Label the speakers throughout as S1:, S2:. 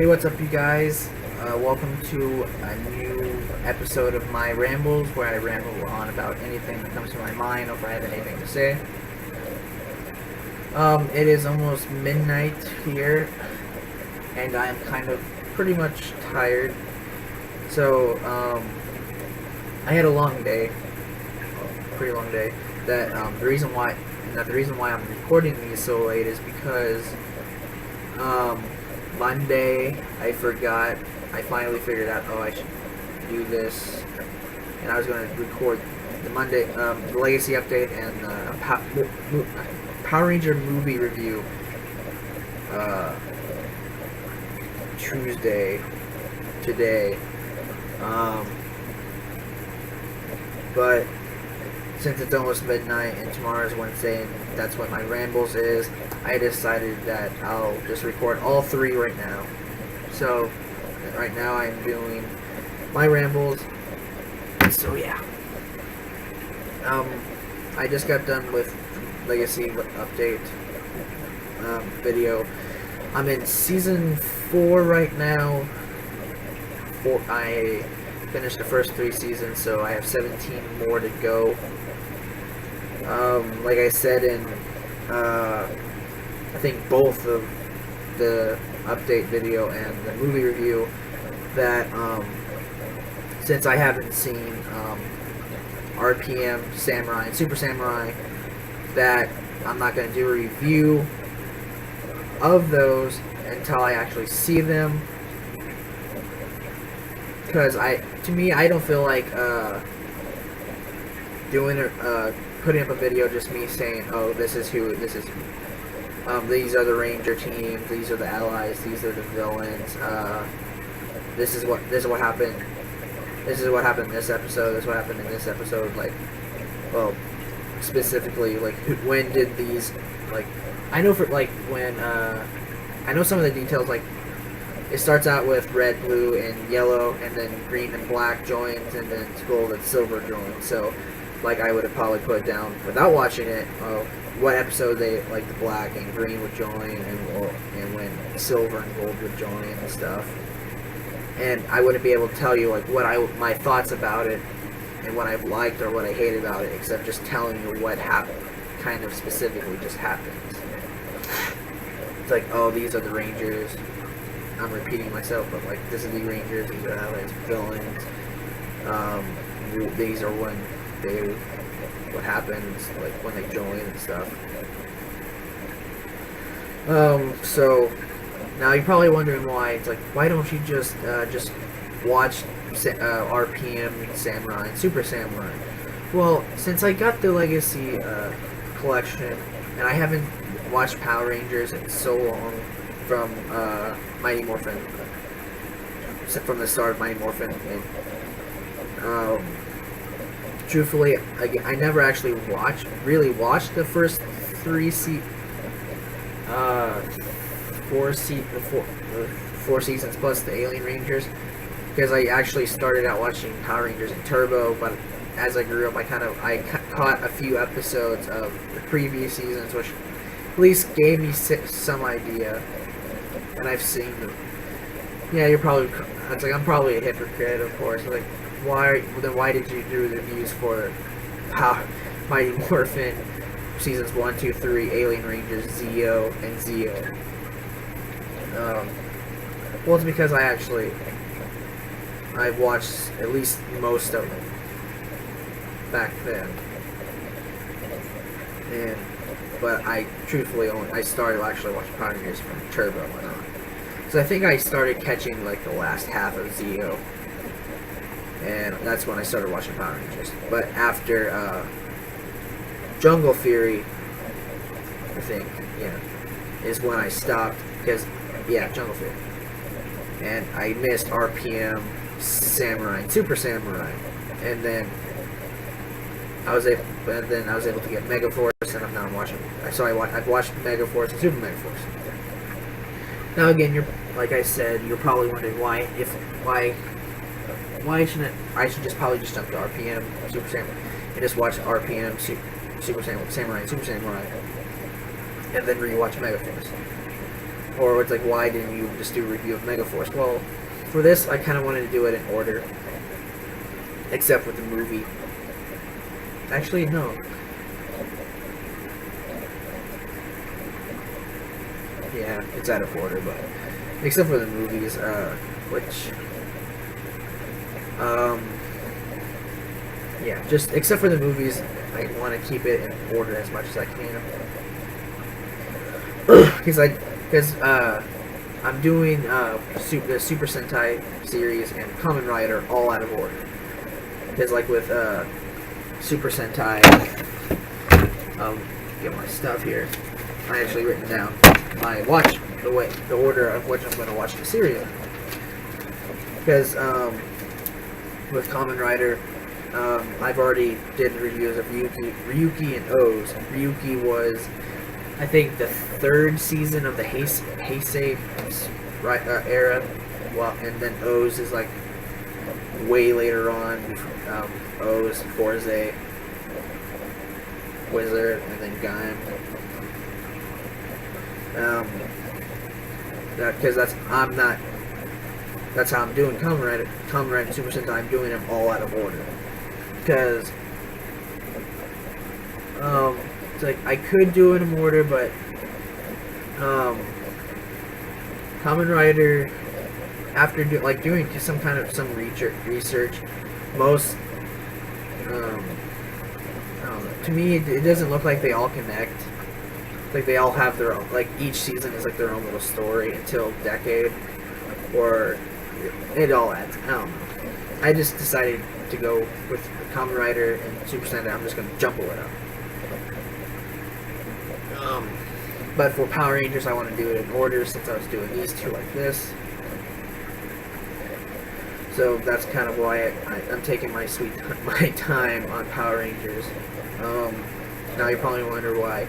S1: Hey, what's up, you guys? Welcome to a new episode of my Rambles, where I ramble on about anything that comes to my mind or if I have anything to say. It is almost midnight here, and I'm kind of pretty much tired. So, I had a long day, a pretty long day. The reason why I'm recording these so late is because, Monday, I finally figured out, I should do this, and I was going to record the Monday, the Legacy update and Power Ranger movie review, Tuesday, today, but since it's almost midnight and tomorrow's Wednesday and that's what my Rambles is, I decided that I'll just record all three right now. So, right now I'm doing my Rambles. So yeah. I just got done with Legacy update video. I'm in season 4 right now. I finished the first 3 seasons, so I have 17 more to go. Like I said in, I think both of the update video and the movie review, that, since I haven't seen, RPM, Samurai, and Super Samurai, that I'm not going to do a review of those until I actually see them, because to me, I don't feel like, putting up a video just me saying, oh, this is these are the Ranger teams, these are the allies, these are the villains, this is what happened in this episode, this is what happened in this episode, like, well, specifically, like, when did these, like, I know I know some of the details, like, it starts out with red, blue, and yellow, and then green and black joins, and then gold and silver joins, so, like, I would have probably put down, without watching it, what episode they, like, the black and green would join, and when silver and gold would join and stuff. And I wouldn't be able to tell you, like, my thoughts about it, and what I've liked or what I hate about it, except just telling you what happened, kind of specifically just happens. It's like, oh, these are the Rangers. I'm repeating myself, but, like, this is the Rangers, these are allies, villains. These are what happens, like, when they join and stuff. So, now you're probably wondering why. It's like, why don't you just watch RPM, Samurai, and Super Samurai? Well, since I got the Legacy collection, and I haven't watched Power Rangers in so long, from Mighty Morphin, from the start of Mighty Morphin, and truthfully, again, I never actually really watched the first 4 seasons plus the Alien Rangers, because I actually started out watching Power Rangers in Turbo, but as I grew up, I caught a few episodes of the previous seasons, which at least gave me some idea, and I've seen them. Yeah, it's like, I'm probably a hypocrite, of course, like, why did you do the reviews for Mighty Morphin seasons 1, 2, 3, Alien Rangers, Zeo, and Zeo? Well, it's because I've watched at least most of them back then, but I truthfully I started actually watching Power Rangers from Turbo and on. So I think I started catching, like, the last half of Zeo, and that's when I started watching Power Rangers. But after Jungle Fury, I think, is when I stopped, because, Jungle Fury. And I missed RPM, Samurai, and Super Samurai, and then I was able to get Megaforce, and I'm watching. I've watched Megaforce and Super Megaforce. Now again, like I said, you're probably wondering why shouldn't I should probably just jump to RPM, Super Samurai, and just watch RPM, Super Samurai, and Super Samurai, and then rewatch Megaforce. Or it's like, why didn't you just do a review of Megaforce? Well, for this, I kind of wanted to do it in order, except with the movie. Actually, no. Yeah, it's out of order, but except for the movies, yeah, just except for the movies, I want to keep it in order as much as I can, because I'm doing the Super Sentai series and Kamen Rider all out of order. Because like with Super Sentai, get my stuff here. I actually written down my the order of which I'm going to watch the series. Because with Kamen Rider, I've already did reviews of Ryuki and O's. Ryuki was, I think, the third season of the Heisei era, well, and then O's is like way later on. O's, Forze, Wizard, and then Gaim. That's how I'm doing Kamen Rider and Super Sentai. I'm doing them all out of order. Because it's like I could do it in order, but Kamen Rider, after doing some research, most I don't know, to me it doesn't look like they all connect. Like they all have their own, like each season is like their own little story until Decade, or it all adds. I don't know. I just decided to go with Kamen Rider and Super Sentai. I'm just gonna jumble it up. But for Power Rangers, I want to do it in order since I was doing these two like this. So that's kind of why I'm taking my time on Power Rangers. Now you probably wonder why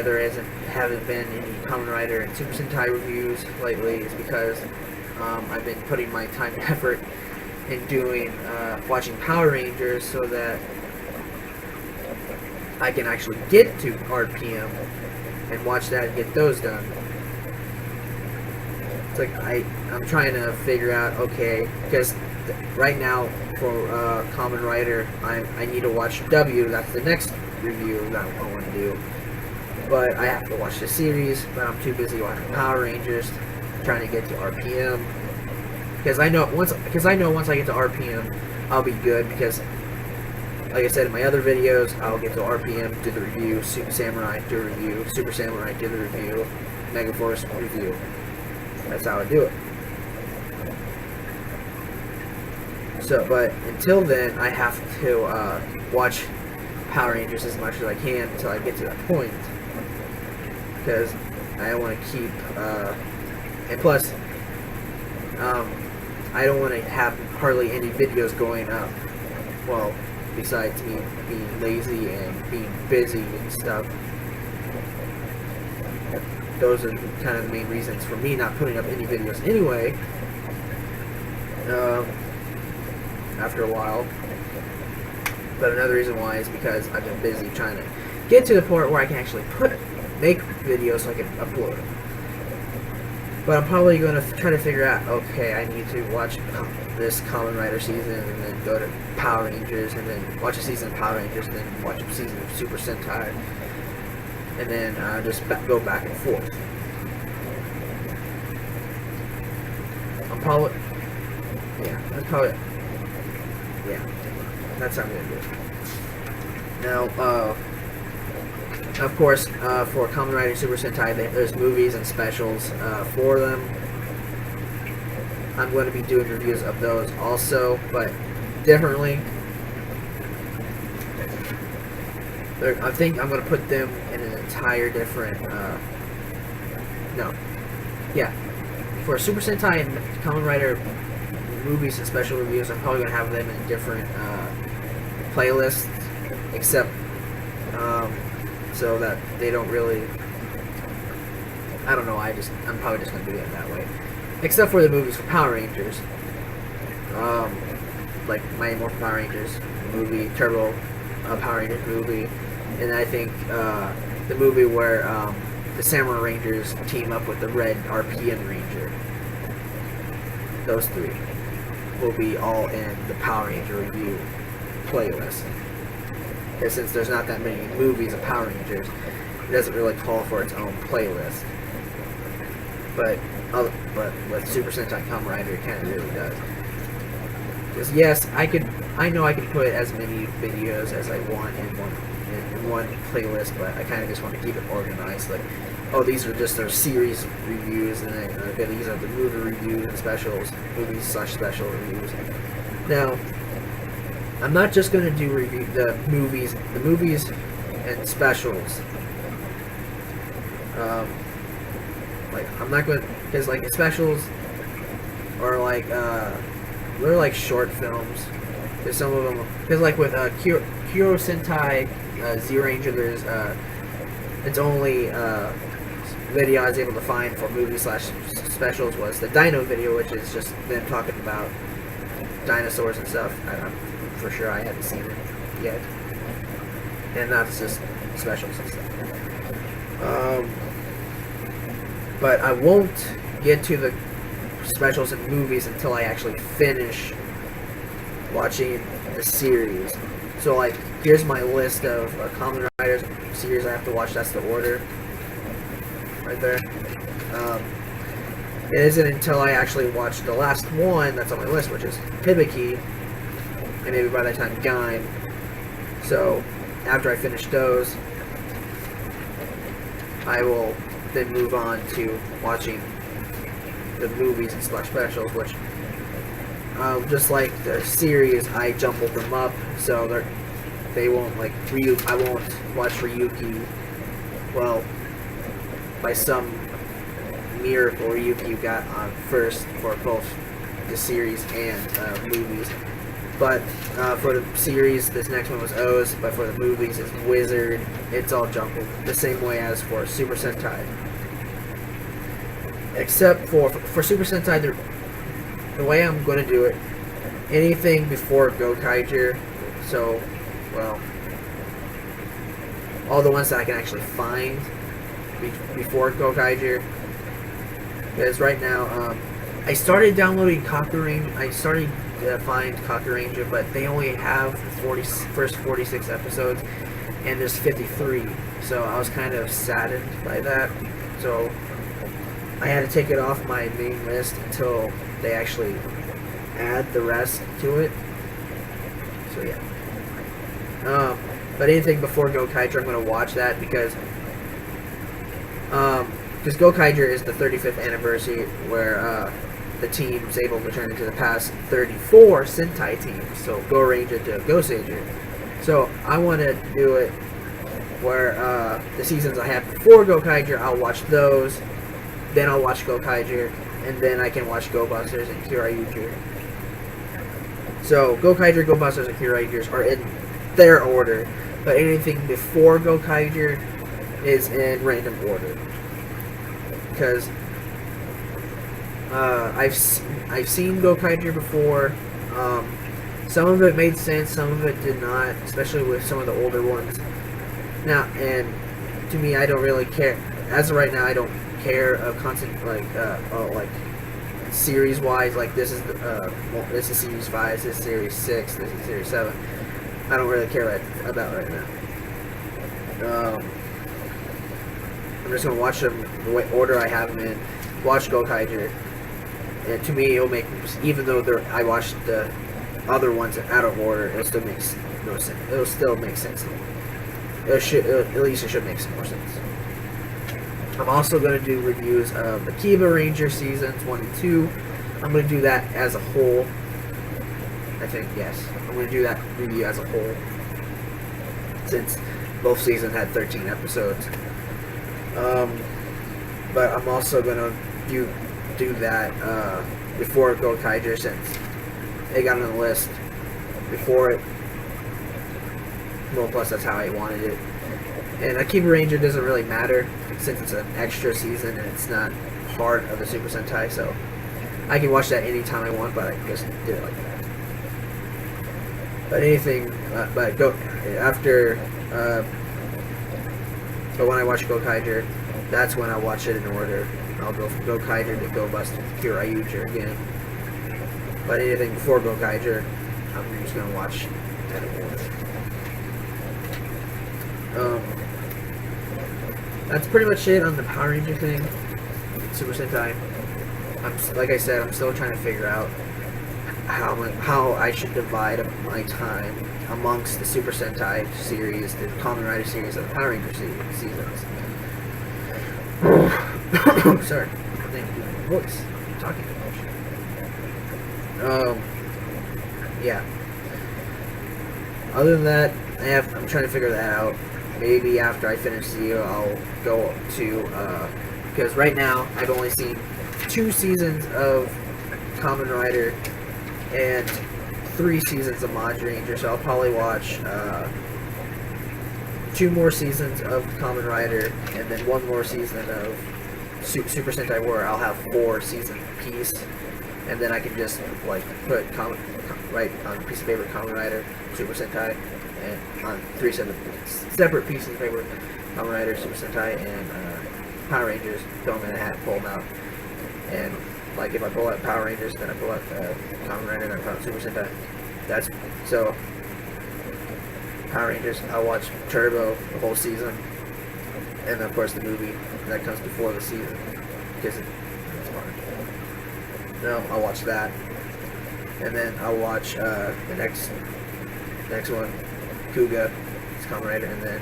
S1: there haven't been any Kamen Rider and Super Sentai reviews lately. Is because I've been putting my time and effort in doing watching Power Rangers so that I can actually get to RPM and watch that and get those done. It's like I'm trying to figure out, okay, because right now for Kamen Rider I need to watch W. That's the next review that I want to do. But I have to watch the series, but I'm too busy watching Power Rangers, trying to get to RPM. Because I know once I get to RPM, I'll be good. Because, like I said in my other videos, I'll get to RPM, do the review, Super Samurai, do a review, Super Samurai, do the review, Megaforce, review. That's how I do it. So, but until then, I have to watch Power Rangers as much as I can until I get to that point. Because I want to keep, and plus, I don't want to have hardly any videos going up. Well, besides me being lazy and being busy and stuff. Those are kind of the main reasons for me not putting up any videos anyway. After a while. But another reason why is because I've been busy trying to get to the point where I can actually make videos so I can upload them. But I'm probably going to try to figure out, okay, I need to watch this Kamen Rider season and then go to Power Rangers and then watch a season of Power Rangers and then watch a season of Super Sentai. And then just go back and forth. That's how I'm going to do it. Now, of course, for Kamen Rider Super Sentai, there's movies and specials for them. I'm going to be doing reviews of those also, but differently. I think I'm going to put them in an entire different, for Super Sentai and Kamen Rider movies and special reviews, I'm probably going to have them in different playlists, except, so that they don't really, I don't know, I'm probably just going to do it that way. Except for the movies for Power Rangers, like Mighty Morphin Power Rangers movie, Turbo Power Rangers movie, and I think the movie where the Samurai Rangers team up with the Red RPN Ranger. Those three will be all in the Power Ranger review playlist. And since there's not that many movies of Power Rangers, it doesn't really call for its own playlist. But with Super Sentai Kamen Rider, it kind of really does. Because yes, I know I can put as many videos as I want in one playlist, but I kind of just want to keep it organized. Like, oh, these are just our series reviews, and then okay, these are the movie reviews and specials, movies/special reviews. Now, I'm not just going to do review the movies and specials. Like, I'm not going to, because like specials are like they're like short films. Because some of them, because like with Kuro Sentai Z-Ranger, there's its only video I was able to find for movie/specials was the Dino video, which is just them talking about dinosaurs and stuff. I'm for sure I haven't seen it yet, and that's just specials and stuff. But I won't get to the specials and movies until I actually finish watching the series. So like, here's my list of Kamen Riders series I have to watch. That's the order right there. It isn't until I actually watch the last one that's on my list, which is Hibiki, and maybe by that time Gaim. So after I finish those, I will then move on to watching the movies and specials, which just like the series, I jumbled them up so they won't like I won't watch Ryuki. Well, by some miracle, Ryuki got on first for both the series and movies. But for the series, this next one was O's, but for the movies, it's Wizard. It's all jumbled the same way as for Super Sentai. Except for Super Sentai, the way I'm going to do it, anything before Gokaiger, so, well, all the ones that I can actually find before Gokaiger, because right now, I started downloading Kakuranger. I started to find Kakuranger, but they only have the first 46 episodes, and there's 53, so I was kind of saddened by that, so I had to take it off my main list until they actually add the rest to it. So yeah. But anything before Gokaiger, I'm going to watch that because Gokaiger is the 35th anniversary where the team is able to turn into the past 34 Sentai teams. So Go Ranger to Go Sager. So I want to do it where the seasons I have before Gokaiger, I'll watch those. Then I'll watch Gokaiger, and then I can watch Go Busters and Kyurager. So Gokaiger, Go Busters, and Kyuragers are in their order, but anything before Gokaiger is in random order. Because I've seen Gokaiger before. Some of it made sense, some of it did not, especially with some of the older ones. Now, and to me, I don't really care. As of right now, I don't care of constant like series wise. Like this is this is series 5, this is series 6, this is series 7. I don't really care about right now. I'm just gonna watch them the way order I have them in. Watch Gokaiger, and to me, it'll make, even though I watched the other ones out of order, it still makes no sense. It'll still make sense to me. At least it should make some more sense. I'm also going to do reviews of the Kiba Ranger seasons 1 and 2. I'm going to do that as a whole. I think, yes. I'm going to do that review as a whole, since both seasons had 13 episodes. But I'm also going to do that before Gokaiger, since it got on the list before it. Well, plus that's how I wanted it. And Akiba Ranger doesn't really matter, since it's an extra season and it's not part of the Super Sentai, so I can watch that anytime I want, but I just did it like that. But anything, but when I watch Gokaiger, that's when I watch it in order. I'll go from Gokaiger to Go Bust to Kyryuger again. But anything before Gokaiger, I'm just gonna watch that in order. That's pretty much it on the Power Ranger thing. Super Sentai. Like I said, I'm still trying to figure out how I should divide my time amongst the Super Sentai series, the Kamen Rider series, and the Power Ranger seasons. Sorry, I think I'm doing my voice. I'm talking too much. Yeah. Other than that, I'm trying to figure that out. Maybe after I finish Zeo, I'll go to because right now I've only seen 2 seasons of Kamen Rider and 3 seasons of Mod Ranger, so I'll probably watch 2 more seasons of Kamen Rider and then 1 more season of Super Sentai where I'll have 4 seasons piece, and then I can just like put write on a piece of paper Kamen Rider, Super Sentai, and on 3 separate pieces of paper Kamen Rider, Super Sentai, and Power Rangers, throw them in a hat, pull them out, and like if I pull out Power Rangers, then I pull out Kamen Rider, and then I pull out Super Sentai. That's so. Power Rangers, I'll watch Turbo the whole season, and of course the movie that comes before the season because it's fun. No, I'll watch that, and then I'll watch the next one, Kuga, it's Kamen Rider, and then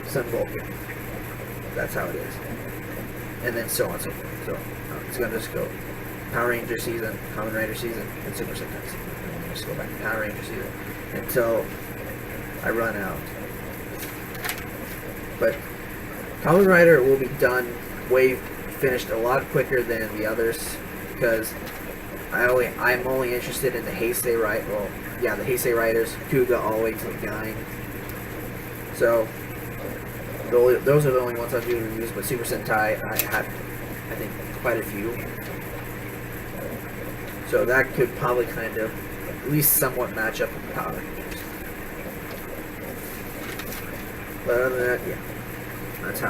S1: Sun Vulcan. That's how it is, and then so on and so forth. So it's gonna just go Power Ranger season, Kamen Rider season, and Super Sentai season, and then just go back to Power Ranger season until I run out. But Kamen Rider will be done, finished a lot quicker than the others because I'm only interested in the Heisei Rider. Well, yeah, the Heisei Riders, Kuga all the way to the Gain. So those are the only ones I'll do reviews. But Super Sentai, I think quite a few. So that could probably kind of at least somewhat match up with the Power Rangers. But other than that, yeah,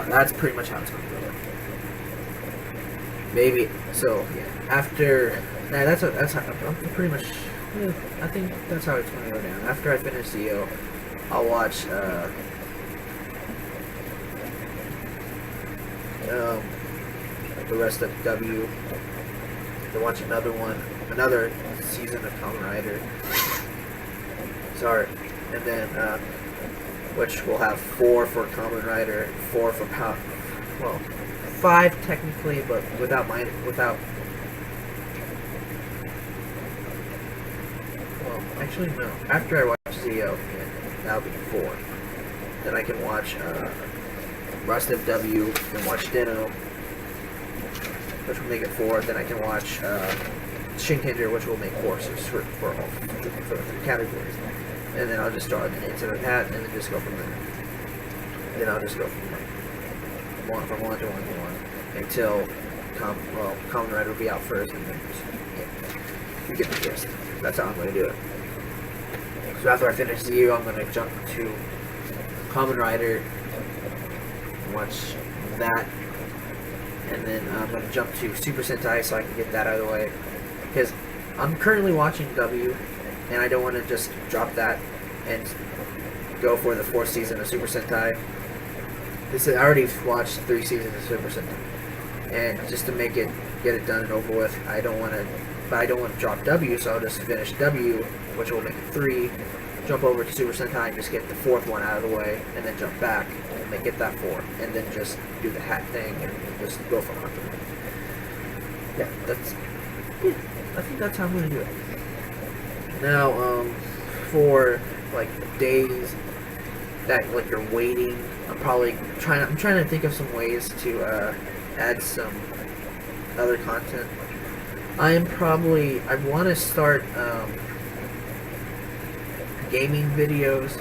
S1: that's pretty much how it's going to go. Maybe so. Yeah, after that's how I'm pretty much. Yeah, I think that's how it's going to go down. After I finish Zeo, I'll watch the rest of W. To watch another season of Kamen Rider. Sorry, and then which will have 4 for Kamen Rider, 4 for Power. Well, 5 technically, but without. Well, actually no. After I watch Zeo, that'll be 4. Then I can watch rest of W, then watch Deno, which will make it 4. Then I can watch Shinkenger, which will make 4 for the 3 categories. And then I'll just draw the names of the hat, and then just go from there. Then I'll just go from 1 to 1 to 1 until Kamen Rider will be out first, and then you get the gist. That's how I'm going to do it. So after I finish Zeo, I'm going to jump to Kamen Rider, watch that, and then I'm going to jump to Super Sentai so I can get that out of the way. Because I'm currently watching W, and I don't want to just drop that and go for the 4th season of Super Sentai. I already watched 3 seasons of Super Sentai, and just to get it done and over with, I don't want to drop W, so I'll just finish W, which will make it 3, jump over to Super Sentai and just get the 4th one out of the way, and then jump back and then get that 4, and then just do the hat thing and just go from there. Yeah, I think that's how I'm going to do it. Now, for like days that like you're waiting, I'm trying to think of some ways to add some other content. I want to start gaming videos.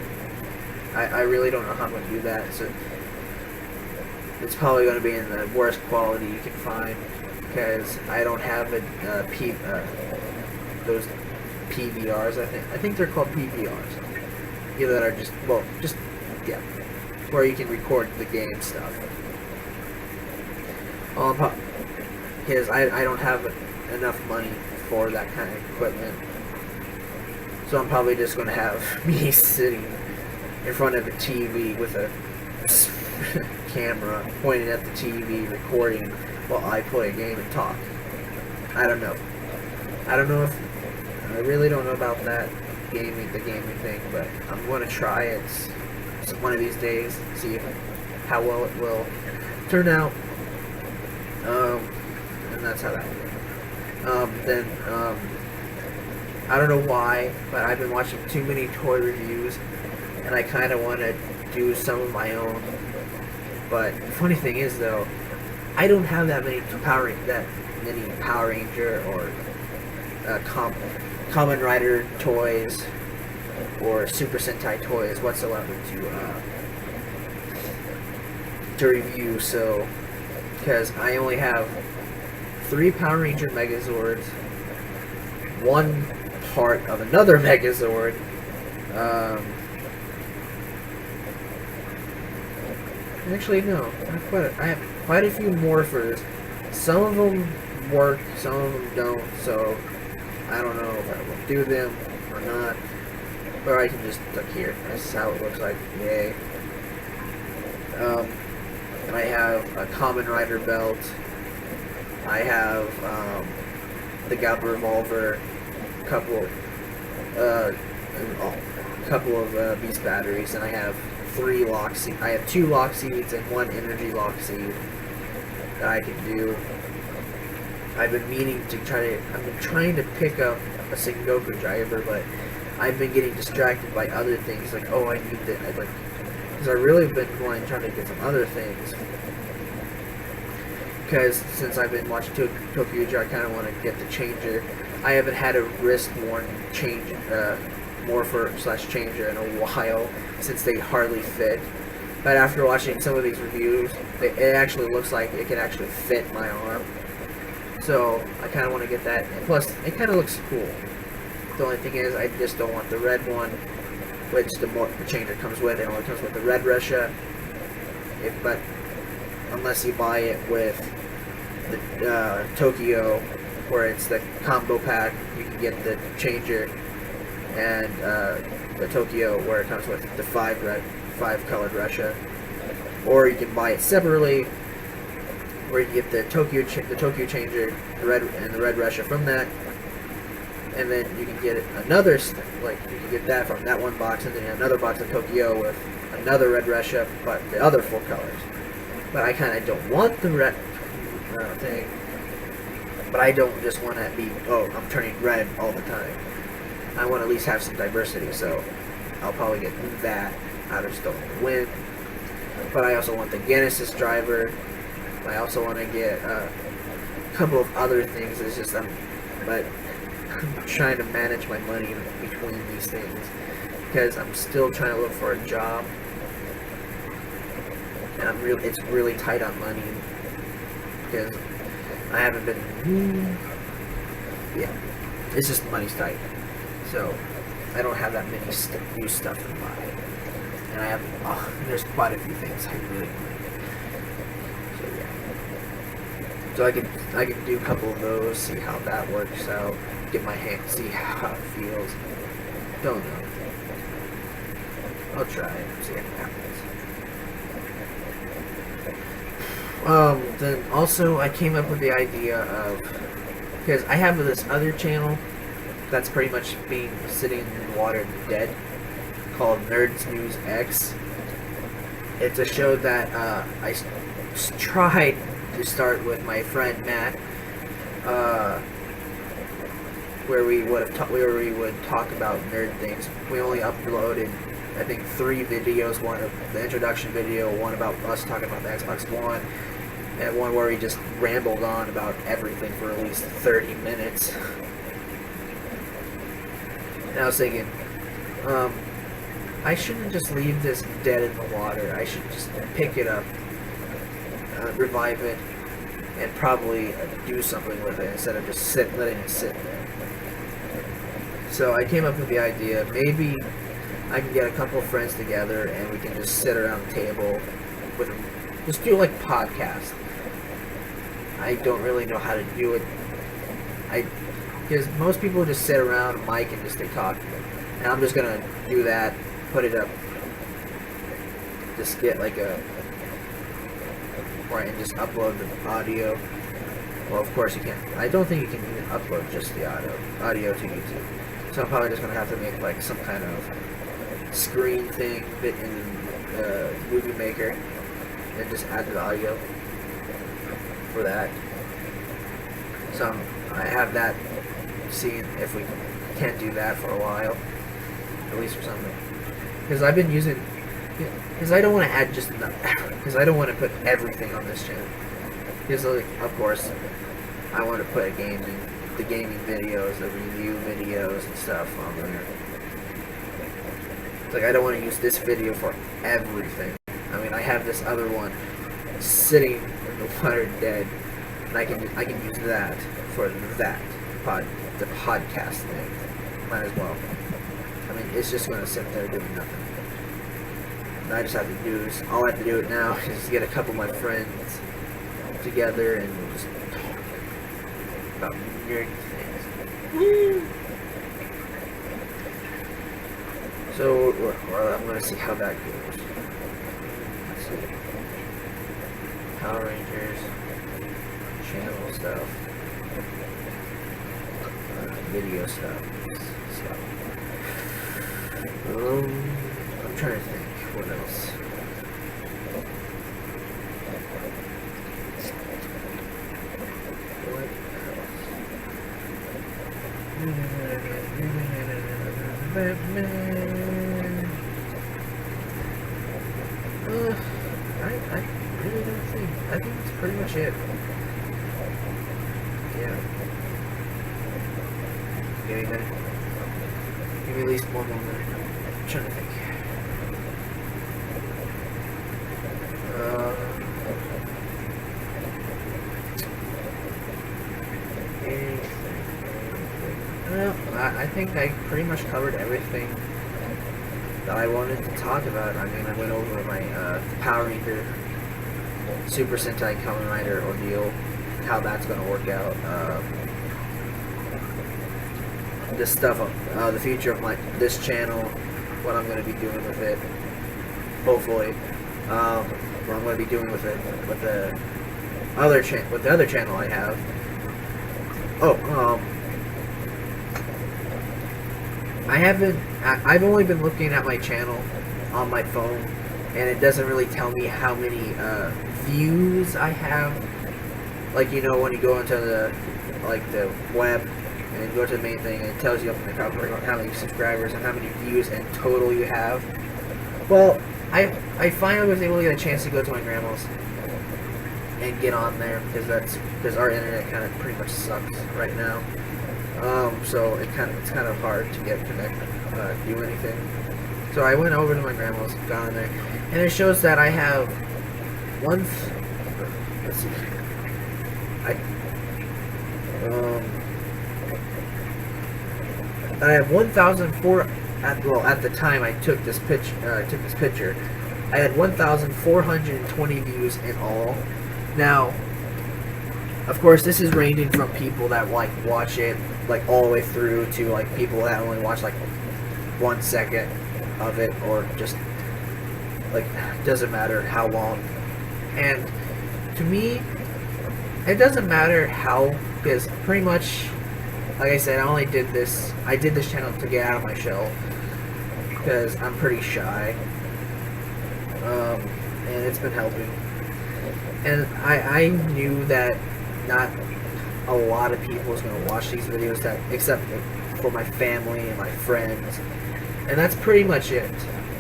S1: I really don't know how I'm going to do that, so it's probably going to be in the worst quality you can find, because I don't have those PVRs. I think they're called PVRs. Either that are just where you can record the game stuff. Because I don't have enough money for that kind of equipment. So I'm probably just going to have me sitting in front of a TV with a camera pointed at the TV, recording while I play a game and talk. I don't know. I really don't know about that the gaming thing, but I'm going to try it one of these days, see how well it will turn out. And that's how that went. I don't know why, but I've been watching too many toy reviews, and I kind of want to do some of my own. But the funny thing is, though, I don't have that many Power Ranger or Kamen Rider toys or Super Sentai toys whatsoever to review. So, because I only have 3 Power Ranger Megazords, 1 part of another Megazord, actually no, I have quite a few Morphers. Some of them work, some of them don't, so I don't know if I will do them or not. Or I can just look here. This is how it looks like. Yay. And I have a Kamen Rider belt. I have the Gappa Revolver, a couple of Beast batteries, and I have 3 lock seeds. I have 2 lock seeds and 1 energy lock seed that I can do. I've been meaning to I've been trying to pick up a Sengoku driver, but I've been getting distracted by other things. Like, oh, I need that. Because I really been trying to get some other things. Because since I've been watching Tokyo Ghoul, I kind of want to get the changer. I haven't had a wrist-worn morpher/changer in a while, since they hardly fit. But after watching some of these reviews, it actually looks like it can actually fit my arm. So I kind of want to get that. And plus, it kind of looks cool. The only thing is, I just don't want the red one, which the changer comes with. It only comes with the red Russia. But unless you buy it with the Tokyo, where it's the combo pack, you can get the changer, and the Tokyo, where it comes with the 5 colored Russia. Or you can buy it separately, where you get the Tokyo changer, the red Russia from that, and then you can get another, you can get that from that one box, and then another box of Tokyo with another red Russia, but the other 4 colors. But I kind of don't want the red thing, but I don't just want to be, oh, I'm turning red all the time. I want to at least have some diversity, so I'll probably get that. I just don't want to win. But I also want the Genesis driver. I also want to get a couple of other things. It's just but I'm trying to manage my money between these things, because I'm still trying to look for a job, and it's really tight on money, because I haven't been. Yeah, it's just money's tight, so I don't have that many new stuff to buy, and I have there's quite a few things I really want. So I can do a couple of those, see how that works out, get my hand, see how it feels. Don't know. I'll try it, see how it happens. Then also I came up with the idea of, because I have this other channel that's pretty much sitting in the water dead, called Nerds News X. It's a show that I tried to start with my friend Matt, where we would talk about nerd things. We only uploaded, I think, 3 videos. One of the introduction video, one about us talking about the Xbox One, and one where we just rambled on about everything for at least 30 minutes. And I was thinking, I shouldn't just leave this dead in the water. I should just pick it up, revive it, and probably do something with it instead of just letting it sit there. So I came up with the idea, maybe I can get a couple of friends together and we can just sit around the table with just do like podcast. I don't really know how to do it. Because most people just sit around a mic and just they talk, and I'm just gonna do that, put it up, just get like a right and just upload the audio. Well, of course you can't. I don't think you can even upload just the audio to YouTube. So I'm probably just gonna have to make like some kind of screen thing fit in Movie Maker and just add the audio for that. So I have that, seeing if we can do that for a while, at least for something. Because I've been using, because I don't want to add just enough, because I don't want to put everything on this channel. Because like, of course, I want to put the gaming videos, the review videos and stuff on there. It's like I don't want to use this video for everything. I mean, I have this other one sitting in the water dead, and I can use that for the podcast thing. Might as well. I mean, it's just going to sit there doing nothing. And I just have to do is, all I have to do it now is just get a couple of my friends together and we'll just talk about nerdy things. So, well, I'm going to see how that goes. Let's see. Power Rangers, channel stuff, video stuff. I'm trying to think, what else? I really don't think. I think that's pretty much it. Yeah. Give me a minute. Give me at least one more minute. I'm trying to think. Well, I think I pretty much covered everything that I wanted to talk about. I mean, I went over my Power Ranger Super Sentai Kamen Rider ordeal, how that's going to work out, this stuff, the future of this channel, what I'm going to be doing with it, hopefully, what I'm going to be doing with it, with the other channel I have. I've only been looking at my channel on my phone, and it doesn't really tell me how many views I have. Like, you know, when you go into the web and you go to the main thing, and it tells you up in the top right how many subscribers and how many views in total you have. Well, I finally was able to get a chance to go to my grandma's and get on there, because our internet kind of pretty much sucks right now. So it's kind of hard to get connected, do anything. So I went over to my grandma's, got on there, and it shows that I have let's see, I have 1,004 at the time I took this picture. I had 1,420 views in all. Now, of course, this is ranging from people that watch it all the way through to people that only watch 1 second of it, or just doesn't matter how long. And to me, it doesn't matter how, because pretty much, like I said, I did this channel to get out of my shell, because I'm pretty shy, and it's been helping. And I knew that not a lot of people was going to watch these videos, except for my family and my friends, and that's pretty much it.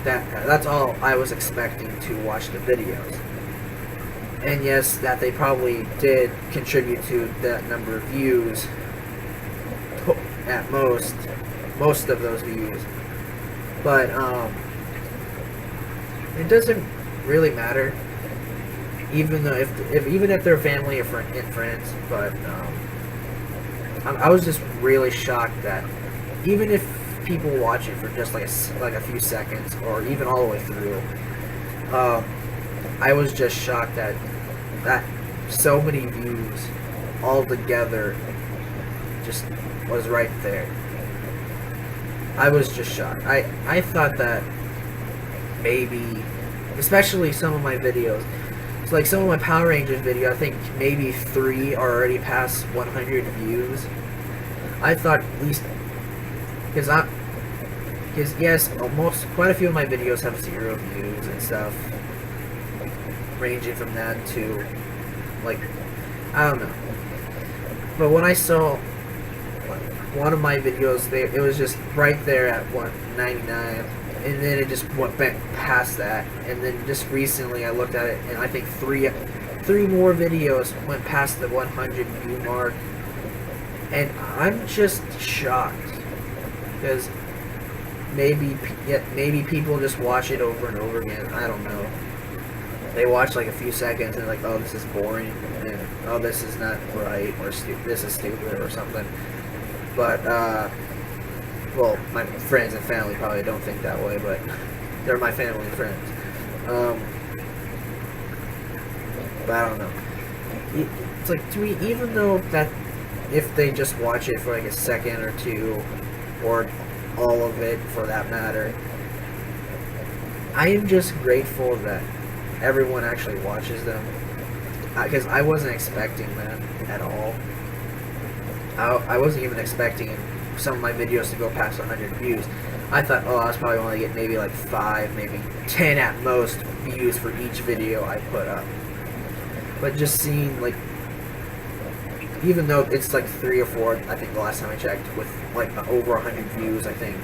S1: That's all I was expecting to watch the videos. And yes, that they probably did contribute to that number of views, at most of those views. But it doesn't really matter, even though even if they're family or friends. But I was just really shocked that even if people watch it for just like a few seconds, or even all the way through. I was just shocked that so many views all together just was right there. I was just shocked. I thought that maybe, especially some of my videos, it's like some of my Power Rangers video, I think maybe 3 are already past 100 views. I thought at least, because yes, quite a few of my videos have 0 views and stuff, ranging from that to, like, I don't know. But when I saw one of my videos, it was just right there at 199, and then it just went back past that, and then just recently I looked at it, and I think three more videos went past the 100 view mark, and I'm just shocked, because maybe people just watch it over and over again. I don't know. They watch like a few seconds and like, oh, this is boring, and oh, this is not right, or this is stupid or something. But well, my friends and family probably don't think that way, but they're my family and friends. But I don't know. It's like, to me, even though that if they just watch it for like a second or two, or all of it for that matter, I am just grateful that everyone actually watches them, because I wasn't expecting that at all. I wasn't even expecting some of my videos to go past 100 views. I thought, oh, I was probably only get maybe like 5, maybe 10 at most views for each video I put up. But just seeing, like, even though it's like 3 or 4, I think the last time I checked, with like over 100 views, I think,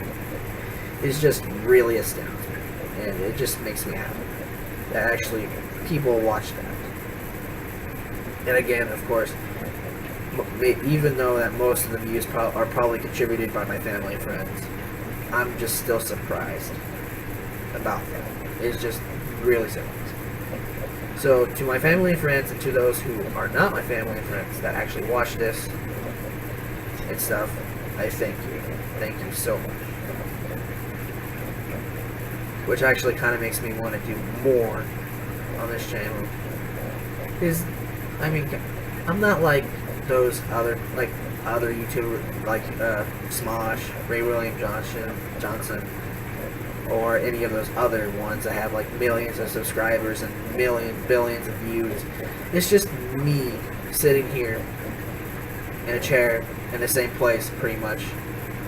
S1: is just really astounding. And it just makes me happy that actually people watch that. And again, of course, even though that most of the views are probably contributed by my family and friends, I'm just still surprised about that. It's just really surprising. So to my family and friends, and to those who are not my family and friends that actually watch this and stuff, I thank you. Thank you so much. Which actually kind of makes me want to do more on this channel. Because, I mean, I'm not like those other YouTubers, like Smosh, Ray William Johnson, or any of those other ones that have like millions of subscribers and billions of views. It's just me sitting here in a chair in the same place pretty much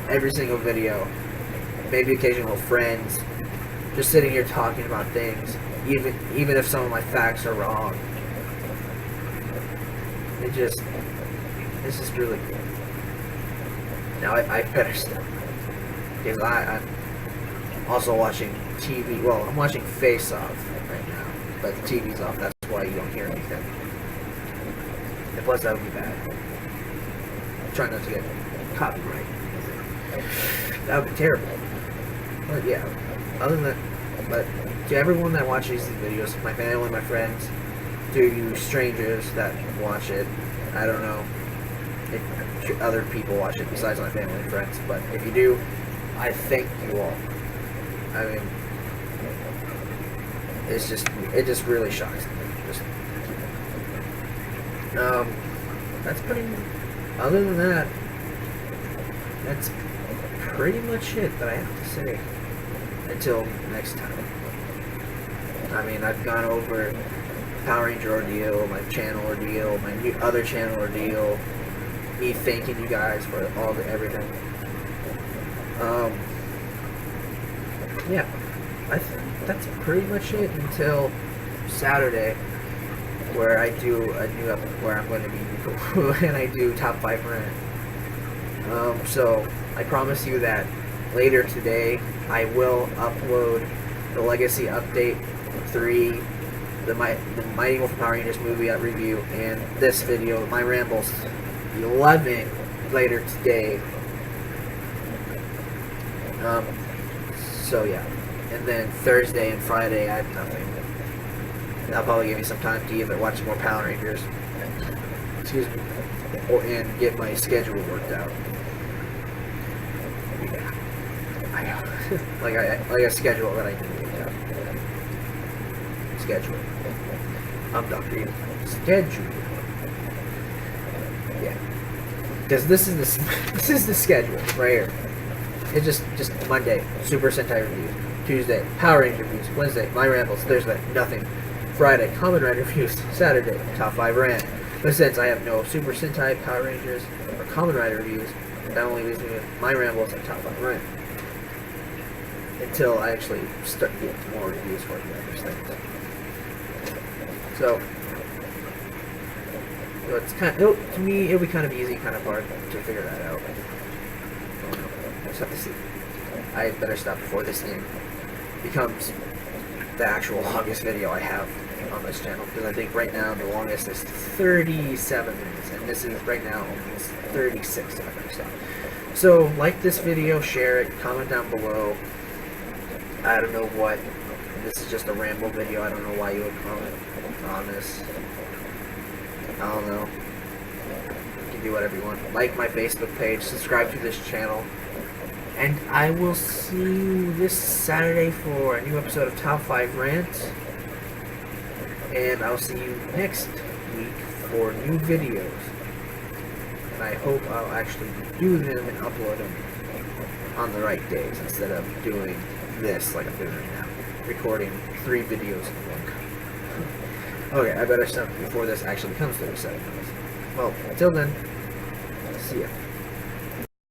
S1: every single video, maybe occasional friends, just sitting here talking about things, even if some of my facts are wrong. This is really cool. Now I better stop, because I'm also watching TV. Well, I'm watching Face Off right now, but the TV's off. That's why you don't hear anything. And plus, that would be bad. I'm trying not to get copyright. That would be terrible. But yeah, other than that, but to everyone that watches these videos, my family, my friends, to you strangers that watch it, I don't know if other people watch it besides my family and friends, but if you do, I thank you all. I mean, it just really shocks me. That's pretty, other than that, that's pretty much it that I have to say until next time. I mean, I've gone over Power Ranger ordeal, my channel ordeal, my new other channel ordeal, me thanking you guys for everything. Yeah, I think that's pretty much it until Saturday, where I do a new where I'm going to be and I do top 5 rant. So I promise you that later today I will upload the Legacy Update 3, the Mighty Morphin Power Rangers movie review, and this video, my Rambles 11, later today. So yeah, and then Thursday and Friday I have nothing. That'll probably give me some time to either watch more Power Rangers, excuse me, and get my schedule worked out. Yeah. like a schedule that I can do. Schedule. I'm Dr. Evil. Schedule. Yeah. Because this is the schedule right here. It's just Monday, Super Sentai reviews. Tuesday, Power Ranger reviews. Wednesday, My Rambles. Thursday, nothing. Friday, Kamen Rider reviews. Saturday, Top 5 Rant. But since I have no Super Sentai, Power Rangers, or Kamen Rider reviews, that only leaves me with My Rambles and Top 5 Rant. Until I actually start getting more reviews for the other things. So it's to me, it'll be kind of easy, kind of hard to figure that out. I just have to see. I better stop before this thing becomes the actual longest video I have on this channel, because I think right now the longest is 37 minutes, and this is right now almost 36 if I stop. So like this video, share it, comment down below. I don't know what. This is just a ramble video. I don't know why you would comment on this. I don't know. You can do whatever you want. Like my Facebook page, subscribe to this channel, and I will see you this Saturday for a new episode of Top 5 Rant. And I'll see you next week for new videos. And I hope I'll actually do them and upload them on the right days instead of doing this like I'm doing right now. Recording 3 videos in one. Okay, I better stop before this actually becomes 37 minutes. Well, until then, see ya.